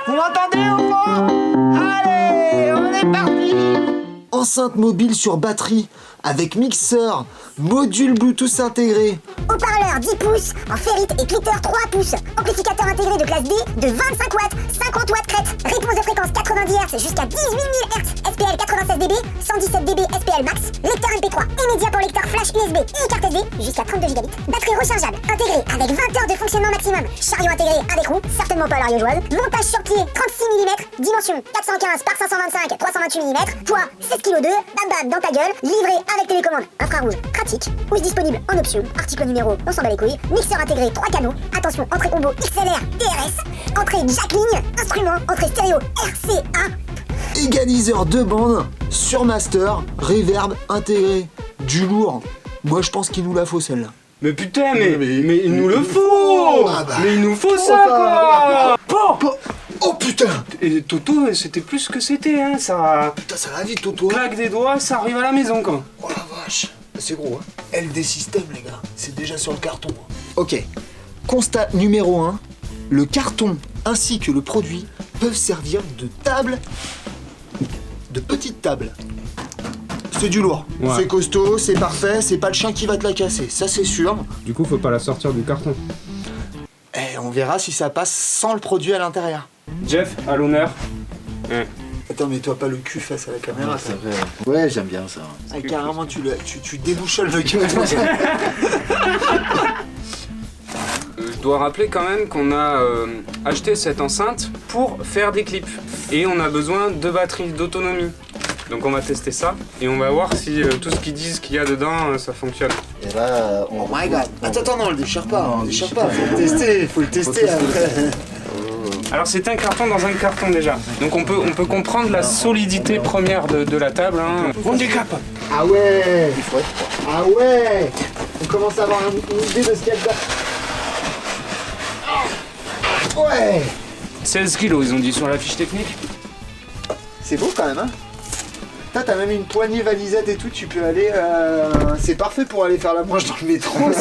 Vous m'entendez ou pas? Allez, on est parti. Enceinte mobile sur batterie, avec mixeur, module Bluetooth intégré. Haut-parleur 10 pouces en ferrite et clipper 3 pouces. Amplificateur intégré de classe D de 25 watts, 50 watts crête. Réponse de fréquence 90 Hz jusqu'à 18 000 Hz. SPL 96 dB, 117 dB SPL max. Lecteur MP3 immédiat pour lecteur flash USB et carte SD jusqu'à 32 Gb. Batterie rechargeable intégrée avec 20 heures de fonctionnement maximum. Chariot intégré avec roue, certainement pas l'arrière-joie. Montage sur pied 36 mm. Dimension 415 par 525, 328 mm. Poids 16 kg 2. Bam bam dans ta gueule. Livré avec télécommande infrarouge pratique. Housse disponible en option. Article numéro, on s'en bat les couilles. Mixeur intégré 3 canaux. Attention, entrée combo XLR DRS. Entrée jack ligne. Instrument. Entrée stéréo RCA. Égaliseur 2 bandes, sur master, reverb intégré. Du lourd. Moi je pense qu'il nous la faut celle-là. Mais putain, mais il nous le faut. Ah bah. Mais il nous faut ça, quoi. Oh putain. Et Toto, c'était plus ce que c'était, hein, ça... Putain, ça va vite, Toto. Claque des doigts, ça arrive à la maison, quoi. Oh la vache. C'est gros, hein. LD System, les gars. C'est déjà sur le carton. Ok. Constat numéro 1. Le carton ainsi que le produit peuvent servir de table, de petite table. C'est du lourd. Ouais. C'est costaud, c'est parfait, c'est pas le chien qui va te la casser. Ça, c'est sûr. Du coup, faut pas la sortir du carton. Et on verra si ça passe sans le produit à l'intérieur. Jeff, à l'honneur. Attends, mais toi pas le cul face à la caméra. Ouais, c'est vrai. Ouais, j'aime bien ça. Ah, carrément, tu déboucholes le gars. Je dois rappeler quand même qu'on a acheté cette enceinte pour faire des clips. Et on a besoin de batteries d'autonomie. Donc on va tester ça et on va voir si tout ce qu'ils disent qu'il y a dedans, ça fonctionne. Et là, Oh my god. Attends, non, le déchire pas. Non, le déchire déchire pas. pas. Faut le tester après. Alors c'est un carton dans un carton déjà. Donc on peut comprendre la solidité première de la table. Hein. On décape. Ah ouais. il faut être froid. Ah ouais. On commence à avoir une idée de ce qu'il y a dedans. Ouais. 16 kilos ils ont dit sur la fiche technique. C'est beau quand même, hein. T'as même une poignée valisette et tout, tu peux aller... C'est parfait pour aller faire la manche dans le métro.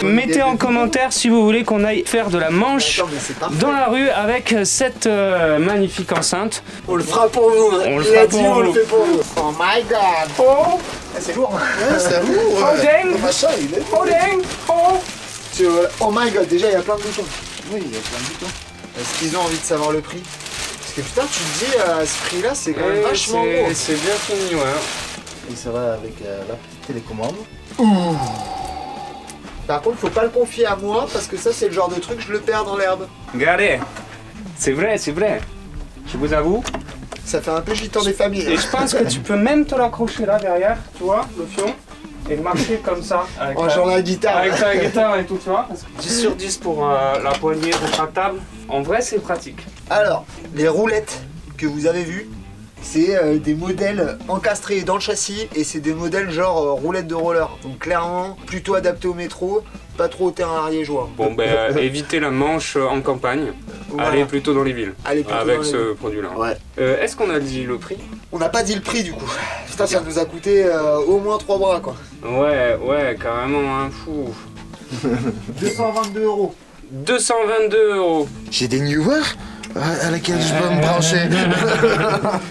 Mettez en commentaire si vous voulez qu'on aille faire de la manche Attends, mais c'est parfait. dans la rue avec cette magnifique enceinte. On le fera pour vous. Hein. On le Il fera a dit, pour on vous. le fait pour vous. Oh my god. Oh, Ah, c'est lourd. Ouais, c'est lourd. oh dang, Le machin, il est. oh dang, oh. Oh my god, déjà il y a plein de boutons. Oui, il y a plein de boutons. Est-ce qu'ils ont envie de savoir le prix? Parce que putain, tu te dis, à ce prix-là, c'est quand même vachement gros. C'est bien fini, ouais. Et ça va avec la petite télécommande. Par contre, faut pas le confier à moi, parce que ça, c'est le genre de truc, je le perds dans l'herbe. Regardez, c'est vrai, c'est vrai. Je vous avoue. Ça fait un peu gitan des familles. Et je pense que tu peux même te l'accrocher là derrière, tu vois, le fion, et marcher comme ça. Avec En jouant la guitare. avec ta guitare et tout, tu vois. Parce que 10 sur 10 pour la poignée rétractable. En vrai, c'est pratique. Alors, les roulettes que vous avez vues, c'est des modèles encastrés dans le châssis et c'est des modèles genre roulettes de roller. Donc clairement, plutôt adapté au métro, pas trop au terrain ariégeois. Bon, ben, évitez la manche en campagne. Voilà. Allez plutôt dans les villes. Allez plutôt avec dans les ce villes. produit-là. Ouais. Est-ce qu'on a dit le prix? On n'a pas dit le prix du coup. Putain, ça nous a coûté au moins 3 bras quoi. Ouais, carrément, hein, fou. 222 €. 222 €. J'ai des Newer à laquelle je peux me brancher.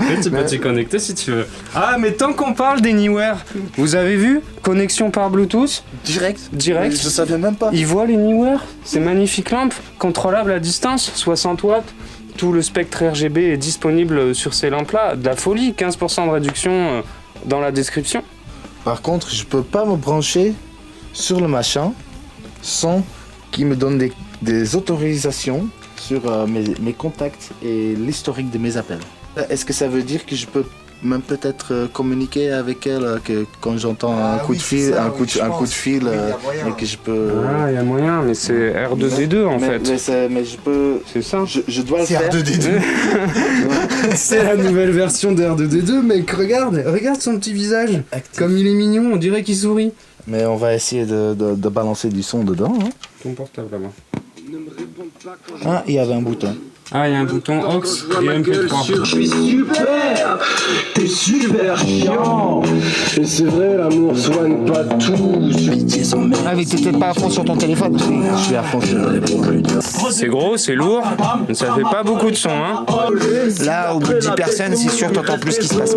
Mais tu peux t'y connecter si tu veux. Ah, mais tant qu'on parle d'Anywhere, vous avez vu? Connexion par Bluetooth, Direct. direct. Je savais même pas. Ils voient l'Anywhere, ces magnifiques lampes, contrôlables à distance, 60 watts. Tout le spectre RGB est disponible sur ces lampes-là. De la folie, 15% de réduction dans la description. Par contre, je peux pas me brancher sur le machin sans qu'il me donne des autorisations sur mes contacts et l'historique de mes appels. Est-ce que ça veut dire que je peux même peut-être communiquer avec elle que quand j'entends un coup de fil, un coup de fil, et que je peux. Ah, il y a moyen, mais c'est R2D2 en fait. Mais je peux. C'est ça. Je dois le C'est faire. R2D2. C'est la nouvelle version de R2D2, mec. Regarde son petit visage. Actif. Comme il est mignon, on dirait qu'il sourit. Mais on va essayer de balancer du son dedans. Hein. Ton portable là-bas. Ne me réponds pas. Ah, il y avait un bouton. Ah, il y a un bouton aux et MP3. Je suis super, t'es super chiant. Et c'est vrai, l'amour soigne pas tout. Ah mais t'étais pas à fond sur ton téléphone. Je suis à fond sur le téléphone. C'est gros, c'est lourd, mais ça fait pas beaucoup de son, hein. Là, au bout de 10 personnes, c'est sûr t'entends plus ce qui se passe.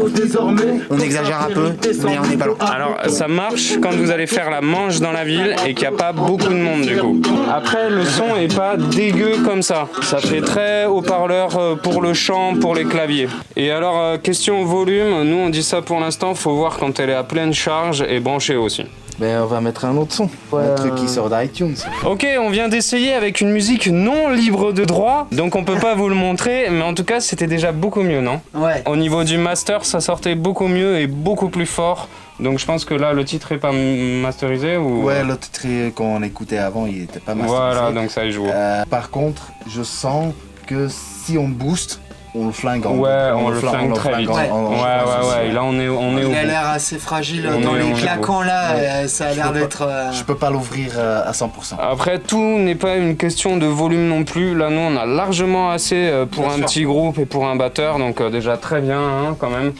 On exagère un peu, mais on est pas loin. Alors, ça marche quand vous allez faire la manche dans la ville et qu'il n'y a pas beaucoup de monde, du coup. Après, le son est pas dégueu comme ça. Ça fait très haut-parleur pour le chant, pour les claviers. Et alors, question volume, nous on dit ça pour l'instant, faut voir quand elle est à pleine charge et branchée aussi. Ben, on va mettre un autre son. Un truc qui sort d'iTunes. Ok, on vient d'essayer avec une musique non libre de droit, donc on peut pas vous le montrer, mais en tout cas c'était déjà beaucoup mieux, non? Ouais. Au niveau du master, ça sortait beaucoup mieux et beaucoup plus fort. Donc je pense que là, le titre est pas masterisé ou... Ouais, l'autre titre qu'on écoutait avant, il était pas masterisé. Voilà, donc ça y joue. Par contre, je sens que si on booste, on le flingue. Ouais, on le flingue très vite. Ouais. Et là, on est au Il a bout. l'air assez fragile On dans est les au claquants là, ça a l'air d'être... Je peux pas l'ouvrir à 100%. Après, tout n'est pas une question de volume non plus. Là, nous, on a largement assez pour un petit groupe et pour un batteur, donc déjà très bien, hein, quand même.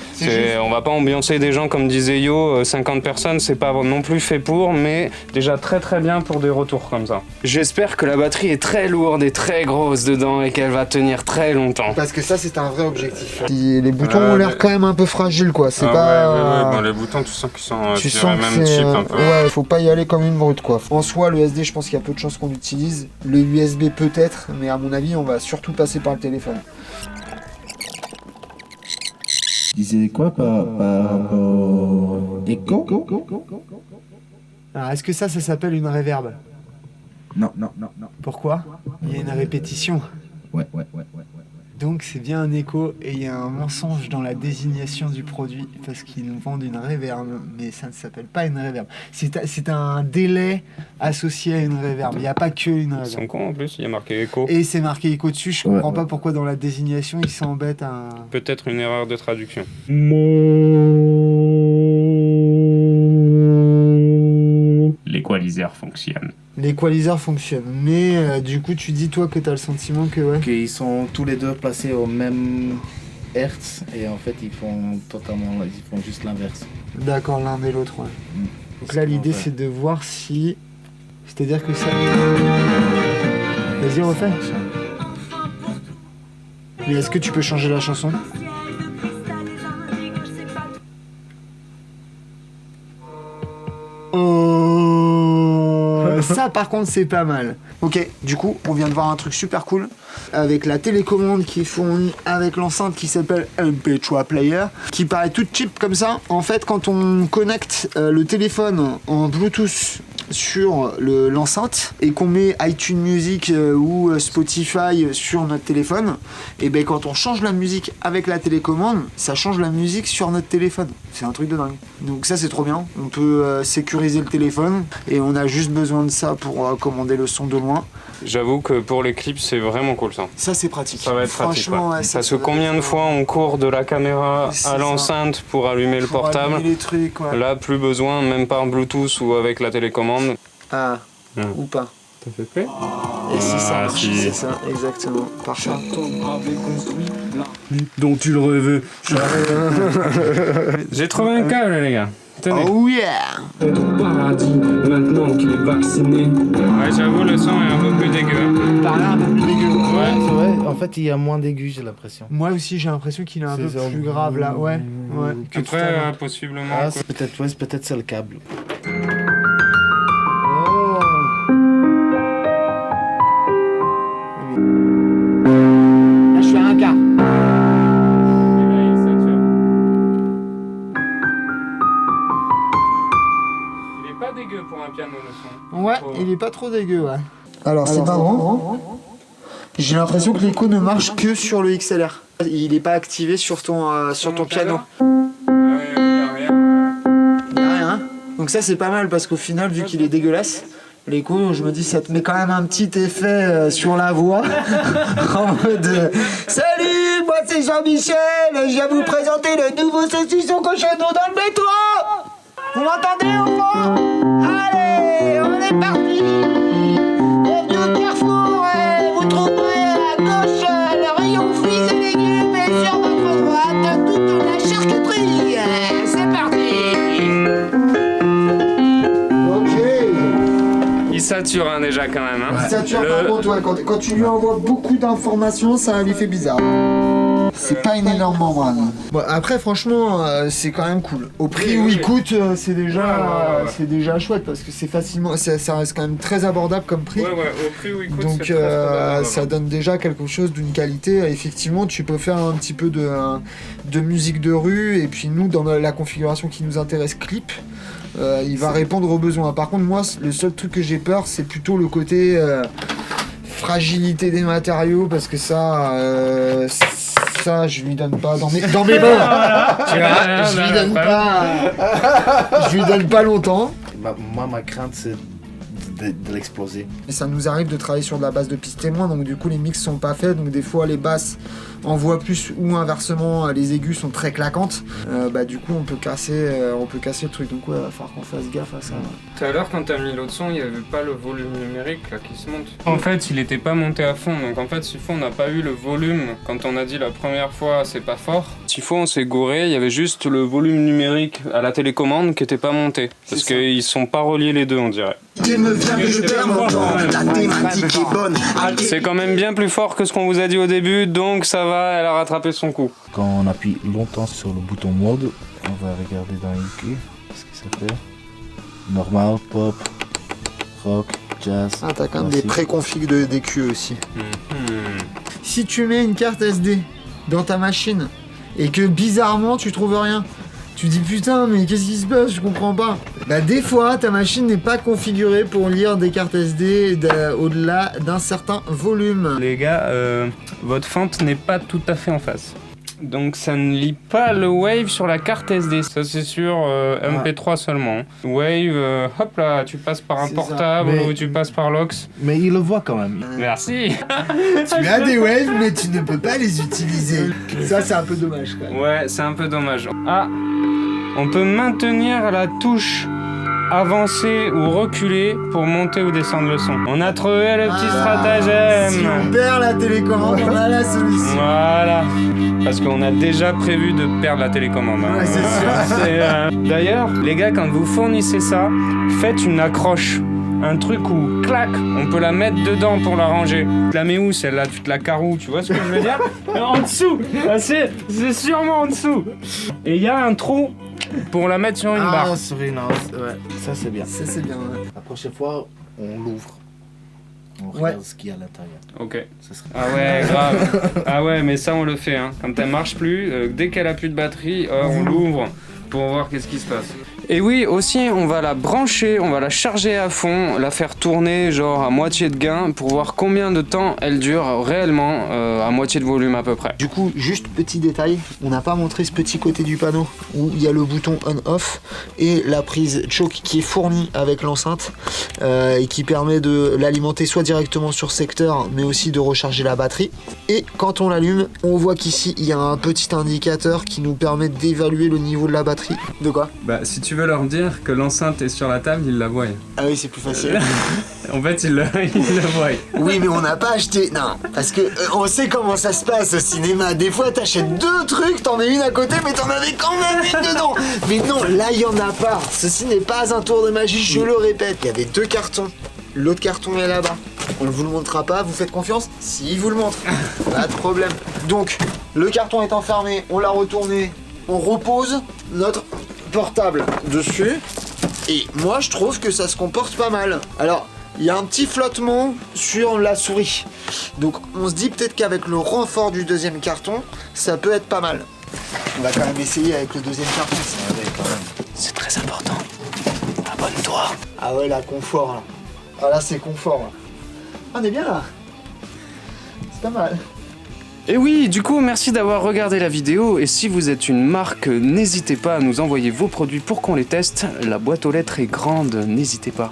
On va pas ambiancer des gens comme disait Yo, 50 personnes, c'est pas non plus fait pour, mais déjà très très bien pour des retours comme ça. J'espère que la batterie est très lourde et très grosse dedans et qu'elle va tenir très longtemps. Parce que ça, c'est un vrai objectif. Les boutons ont l'air quand même un peu fragiles, quoi. C'est pas... Bon, les boutons, tu sens qu'ils sont Tu sens que même c'est... cheap un peu. Ouais, faut pas y aller comme une brute, quoi. En soi, le SD, je pense qu'il y a peu de chances qu'on l'utilise. Le USB peut-être, mais à mon avis, on va surtout passer par le téléphone. Tu disais quoi par écho? Alors, est-ce que ça s'appelle une reverb? Non. Pourquoi? Il y a une répétition. Ouais. Donc c'est bien un écho et il y a un mensonge dans la désignation du produit parce qu'ils nous vendent une reverb, mais ça ne s'appelle pas une reverb. C'est un délai associé à une reverb. Il n'y a pas que une Ils sont reverb. cons en plus, il y a marqué écho. Et c'est marqué écho dessus, je comprends pas pourquoi dans la désignation ils s'embêtent à... Peut-être une erreur de traduction. L'équaliseur fonctionne. L'équaliseur fonctionne, mais du coup tu dis toi que tu as le sentiment que ouais. Qu'ils sont tous les deux placés au même hertz et en fait ils font juste l'inverse. D'accord, l'un et l'autre, ouais. Donc là l'idée c'est de voir si... C'est-à-dire que ça... Vas-y refais. Mais est-ce que tu peux changer la chanson ? Ça par contre c'est pas mal. Ok, du coup on vient de voir un truc super cool avec la télécommande qui est fournie avec l'enceinte qui s'appelle MP3 Player, qui paraît toute cheap comme ça. En fait quand on connecte le téléphone en Bluetooth sur l'enceinte et qu'on met iTunes Music ou Spotify sur notre téléphone, et ben quand on change la musique avec la télécommande, ça change la musique sur notre téléphone. C'est un truc de dingue. Donc ça c'est trop bien. On peut sécuriser le téléphone et on a juste besoin de ça pour commander le son de loin. J'avoue que pour les clips, c'est vraiment cool ça. Ça c'est pratique. Ça va être pratique. Franchement, ouais, parce que combien de fois on court de la caméra C'est à l'enceinte pour allumer le Pour portable. allumer les trucs, ouais. Là, plus besoin, même par Bluetooth ou avec la télécommande. Ah, ou pas. Ça fait plaisir. Et si ça Ah, marche, si. c'est ça, exactement. Parfait. Dont tu le rêvais. J'ai trouvé un câble, les gars. Tenez. Oh yeah! Paradis, maintenant qu'il est vacciné. Ouais, j'avoue, le son est un peu plus dégueu. Par là un peu plus dégueu. Ouais, c'est vrai. En fait, il y a moins d'aigus, j'ai l'impression. Moi aussi j'ai l'impression qu'il est un peu C'est ça. plus grave là, ouais. Que tout à Après, l'heure. possiblement. Ah, c'est peut-être c'est le câble. Là je suis à un quart. Il est pas dégueu pour un piano, le son. Ouais, il est pas trop dégueu, ouais. Alors c'est marrant. J'ai l'impression que l'écho ne marche que sur le XLR. Il est pas activé sur ton piano. Y a rien. Donc ça c'est pas mal parce qu'au final vu qu'il est dégueulasse, l'écho je me dis ça te met quand même un petit effet sur la voix. En mode salut, moi c'est Jean-Michel, je viens vous présenter le nouveau saucisson cochonneau dans le métro. Vous m'entendez au fond? Allez, on est parti. Bienvenue au Carrefour, vous trouvez sature hein, déjà quand même. Hein. Ça tue par contre, ouais, quand tu lui envoies beaucoup d'informations, ça lui fait bizarre. C'est pas une énorme membrane. Bon, après, franchement, c'est quand même cool. Au prix où il coûte, c'est déjà chouette parce que c'est facilement, ça reste quand même très abordable comme prix. Ouais, au prix où il coûte. Donc, ça donne déjà quelque chose d'une qualité. Effectivement, tu peux faire un petit peu de musique de rue. Et puis, nous, dans la configuration qui nous intéresse, clip, il va répondre aux besoins. Par contre, moi, le seul truc que j'ai peur, c'est plutôt le côté fragilité des matériaux parce que ça, je lui donne pas dans mes mains. Tu vois, je lui donne pas longtemps. Moi, ma crainte, c'est de l'exploser. Et ça nous arrive de travailler sur de la base de piste témoin, donc du coup les mix sont pas faits, donc des fois les basses envoient plus ou inversement les aigus sont très claquantes. Du coup on peut casser le truc, donc ouais, il va falloir qu'on fasse gaffe à ça. Tout à l'heure quand t'as mis l'autre son, il n'y avait pas le volume numérique là qui se monte. En fait il était pas monté à fond, donc en fait s'il faut on n'a pas eu le volume quand on a dit la première fois c'est pas fort. S'il faut on s'est gouré, il y avait juste le volume numérique à la télécommande qui était pas monté, parce qu'ils sont pas reliés les deux on dirait. C'est quand même bien plus fort que ce qu'on vous a dit au début, donc ça va, elle a rattrapé son coup. Quand on appuie longtemps sur le bouton mode, on va regarder dans l'IQ ce que ça fait. Normal, pop, rock, jazz. Ah, t'as quand même des préconfigs d'EQ aussi. Si tu mets une carte SD dans ta machine et que bizarrement tu trouves rien, tu dis putain mais qu'est-ce qui se passe, je comprends pas. Bah des fois ta machine n'est pas configurée pour lire des cartes SD au-delà d'un certain volume. Les gars, votre fente n'est pas tout à fait en face. Donc ça ne lit pas le Wave sur la carte SD, ça c'est sur MP3 seulement. Wave, hop là, tu passes par un portable ou tu passes par l'Ox. Mais il le voit quand même. Merci. Tu as des waves mais tu ne peux pas les utiliser. Ça c'est un peu dommage quand même. Ouais, c'est un peu dommage. Ah, on peut maintenir la touche avancer ou reculer pour monter ou descendre le son. On a trouvé le petit stratagème. Si on perd la télécommande, on a la solution. Voilà. Parce qu'on a déjà prévu de perdre la télécommande. Hein. Ouais, c'est sûr. D'ailleurs, les gars, quand vous fournissez ça, faites une accroche. Un truc où, clac, on peut la mettre dedans pour la ranger. Tu la mets où celle-là? Tu te la carreaux, tu vois ce que je veux dire? En dessous. C'est sûrement en dessous. Et il y a un trou pour la mettre sur une barre. Sur une ouais, ça c'est bien. Ça c'est bien. Ouais. La prochaine fois, on l'ouvre. On regarde ce qu'il y a à l'intérieur. Ok. Ça serait... Ah ouais, grave. Ah ouais, mais ça on le fait. Hein. Quand elle marche plus, dès qu'elle a plus de batterie, on l'ouvre pour voir qu'est-ce qui se passe. Et oui, aussi, on va la brancher, on va la charger à fond, la faire tourner genre à moitié de gain pour voir combien de temps elle dure réellement à moitié de volume à peu près. Du coup, juste petit détail, on n'a pas montré ce petit côté du panneau où il y a le bouton on-off et la prise choke qui est fournie avec l'enceinte et qui permet de l'alimenter soit directement sur secteur mais aussi de recharger la batterie. Et quand on l'allume, on voit qu'ici il y a un petit indicateur qui nous permet d'évaluer le niveau de la batterie. De quoi? Bah si tu veux leur dire que l'enceinte est sur la table, ils la voient. Ah oui, c'est plus facile. En fait, ils la voient. Oui, mais on n'a pas acheté. Non, parce que on sait comment ça se passe au cinéma. Des fois, t'achètes deux trucs, t'en mets une à côté, mais t'en avais quand même une dedans. Mais non, là, il y en a pas. Ceci n'est pas un tour de magie, je le répète. Il y avait deux cartons. L'autre carton est là-bas. On ne vous le montrera pas, vous faites confiance? Si, il vous le montre. Pas de problème. Donc, le carton est enfermé, on l'a retourné, on repose notre portable dessus. Et moi, je trouve que ça se comporte pas mal. Alors, il y a un petit flottement sur la souris. Donc, on se dit peut-être qu'avec le renfort du deuxième carton, ça peut être pas mal. On va quand même essayer avec le deuxième carton. C'est très important. Abonne-toi. Ah ouais, là, confort, là. Ah là, c'est confort, là. On est bien, là. C'est pas mal. Et oui, du coup, merci d'avoir regardé la vidéo. Et si vous êtes une marque, n'hésitez pas à nous envoyer vos produits pour qu'on les teste. La boîte aux lettres est grande, n'hésitez pas.